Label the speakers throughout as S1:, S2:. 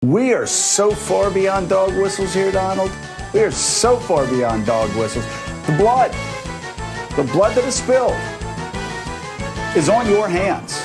S1: We are so far beyond dog whistles here, Donald. We are so far beyond dog whistles. The blood that is spilled is on your hands.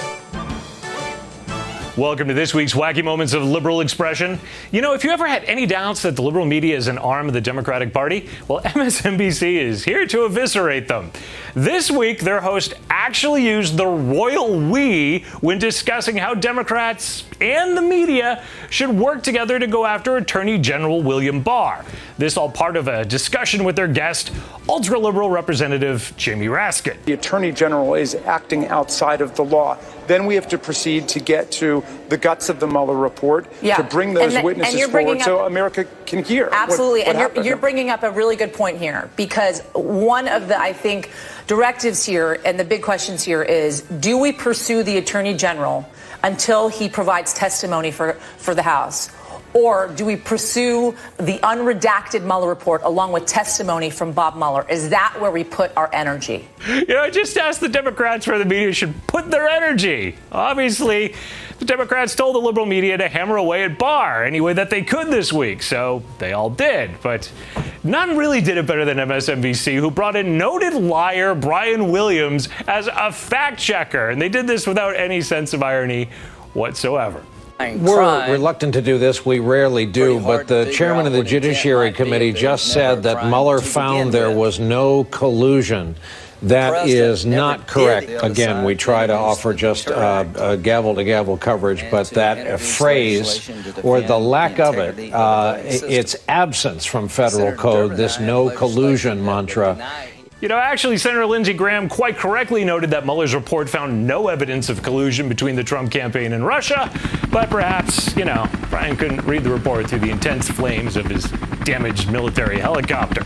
S2: Welcome to this week's Wacky Moments of Liberal Expression. You know, if you ever had any doubts that the liberal media is an arm of the Democratic Party, well, MSNBC is here to eviscerate them. This week, their host actually used the royal we when discussing how Democrats and the media should work together to go after Attorney General William Barr. This all part of a discussion with their guest, ultra-liberal Representative Jamie Raskin.
S3: The Attorney General is acting outside of the law. Then we have to proceed to get to the guts of the Mueller report, to bring those witnesses forward so America can hear.
S4: Absolutely.
S3: What
S4: you're bringing up a really good point here, because one of the, I think, directives here and the big questions here is, do we pursue the Attorney General until he provides testimony for the House? Or do we pursue the unredacted Mueller report along with testimony from Bob Mueller? Is that where we put our energy?
S2: You know, just ask the Democrats where the media should put their energy. Obviously, the Democrats told the liberal media to hammer away at Barr any way that they could this week, so they all did. But none really did it better than MSNBC, who brought in noted liar Brian Williams as a fact checker. And they did this without any sense of irony whatsoever.
S5: We're reluctant to do this. We rarely do. But the chairman of the Judiciary Committee just said that Mueller found there was no collusion. That is not correct. Again, we try to offer just gavel-to-gavel coverage, but that phrase, or the lack of it, its absence from federal code, this no collusion mantra.
S2: You know, actually, Senator Lindsey Graham quite correctly noted that Mueller's report found no evidence of collusion between the Trump campaign and Russia, but perhaps, you know, Brian couldn't read the report through the intense flames of his damaged military helicopter.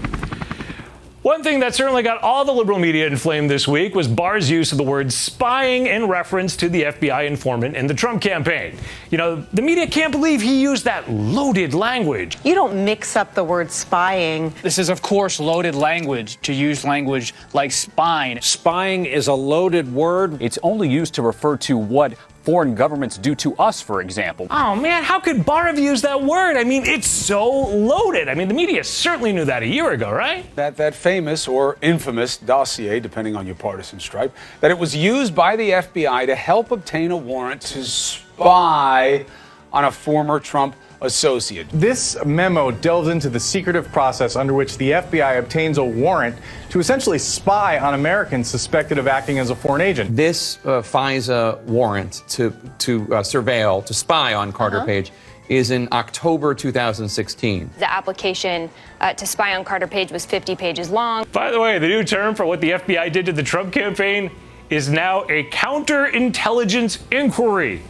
S2: One thing that certainly got all the liberal media inflamed this week was Barr's use of the word spying in reference to the FBI informant in the Trump campaign. You know, the media can't believe he used that loaded language.
S6: You don't mix up the word spying.
S7: This is, of course, loaded language, to use language like spying.
S5: Spying is a loaded word.
S8: It's only used to refer to what foreign governments do to us, for example.
S2: Oh, man, how could Barr have used that word? I mean, it's so loaded. I mean, the media certainly knew that a year ago, right?
S9: That famous or infamous dossier, depending on your partisan stripe, that it was used by the FBI to help obtain a warrant to spy on a former Trump associate.
S10: This memo delves into the secretive process under which the FBI obtains a warrant to essentially spy on Americans suspected of acting as a foreign agent.
S11: This FISA warrant to surveil, to spy on Carter Page, is in October 2016.
S12: The application to spy on Carter Page was 50 pages long.
S2: By the way, the new term for what the FBI did to the Trump campaign is now a counterintelligence inquiry.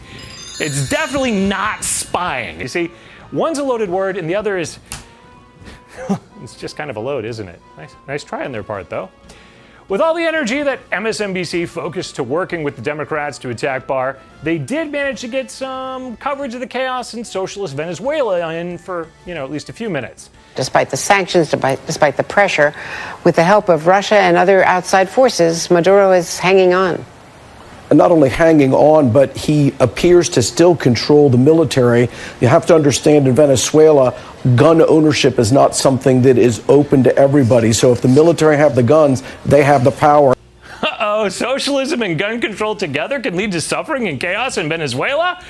S2: It's definitely not spying. You see, one's a loaded word and the other is, it's just kind of a load, isn't it? Nice try on their part, though. With all the energy that MSNBC focused to working with the Democrats to attack Barr, they did manage to get some coverage of the chaos in socialist Venezuela in for, you know, at least a few minutes.
S6: Despite the sanctions, despite the pressure, with the help of Russia and other outside forces, Maduro is hanging on.
S13: And not only hanging on, but he appears to still control the military. You have to understand, in Venezuela, gun ownership is not something that is open to everybody. So if the military have the guns, they have the power.
S2: Uh-oh, socialism and gun control together can lead to suffering and chaos in Venezuela?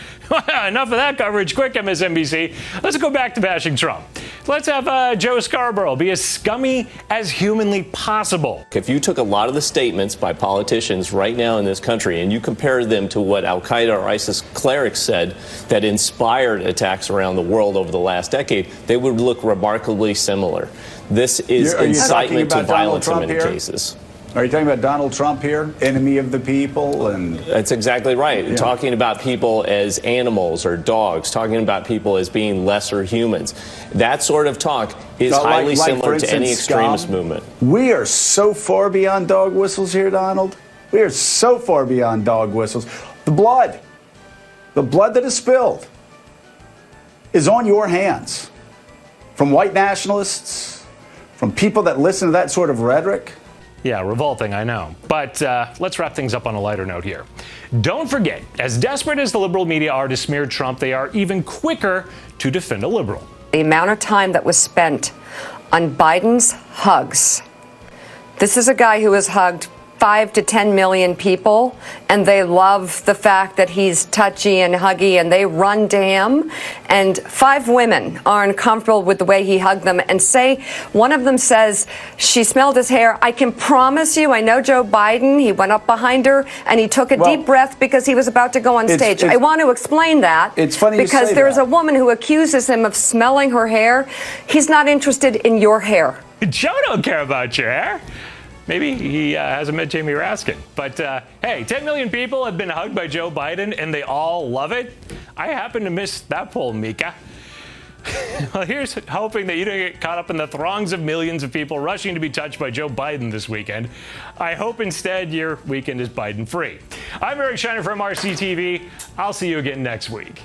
S2: Enough of that coverage. Quick, MSNBC. Let's go back to bashing Trump. Let's have Joe Scarborough be as scummy as humanly possible.
S14: If you took a lot of the statements by politicians right now in this country and you compared them to what Al-Qaeda or ISIS clerics said that inspired attacks around the world over the last decade, they would look remarkably similar. This is incitement to violence in many cases.
S1: Are you talking about Donald Trump here, enemy of the people? And
S14: that's exactly right. Yeah. Talking about people as animals or dogs, talking about people as being lesser humans. That sort of talk is highly similar to any extremist movement.
S1: We are so far beyond dog whistles here, Donald. We are so far beyond dog whistles. The blood that is spilled is on your hands. From white nationalists, from people that listen to that sort of rhetoric.
S2: Yeah, revolting, I know. But let's wrap things up on a lighter note here. Don't forget, as desperate as the liberal media are to smear Trump, they are even quicker to defend a liberal.
S15: The amount of time that was spent on Biden's hugs. This is a guy who has hugged 5 to 10 million people, and they love the fact that he's touchy and huggy, and they run to him. And 5 women are uncomfortable with the way he hugged them, and one of them says she smelled his hair. I can promise you, I know Joe Biden. He went up behind her and he took a deep breath because he was about to go on stage. I want to explain that.
S1: It's funny
S15: because there's a woman who accuses him of smelling her hair. He's not interested in your hair.
S2: Joe don't care about your hair. Maybe he hasn't met Jamie Raskin. But hey, 10 million people have been hugged by Joe Biden, and they all love it. I happen to miss that poll, Mika. Well, here's hoping that you don't get caught up in the throngs of millions of people rushing to be touched by Joe Biden this weekend. I hope instead your weekend is Biden-free. I'm Eric Shiner from MRC-TV. I'll see you again next week.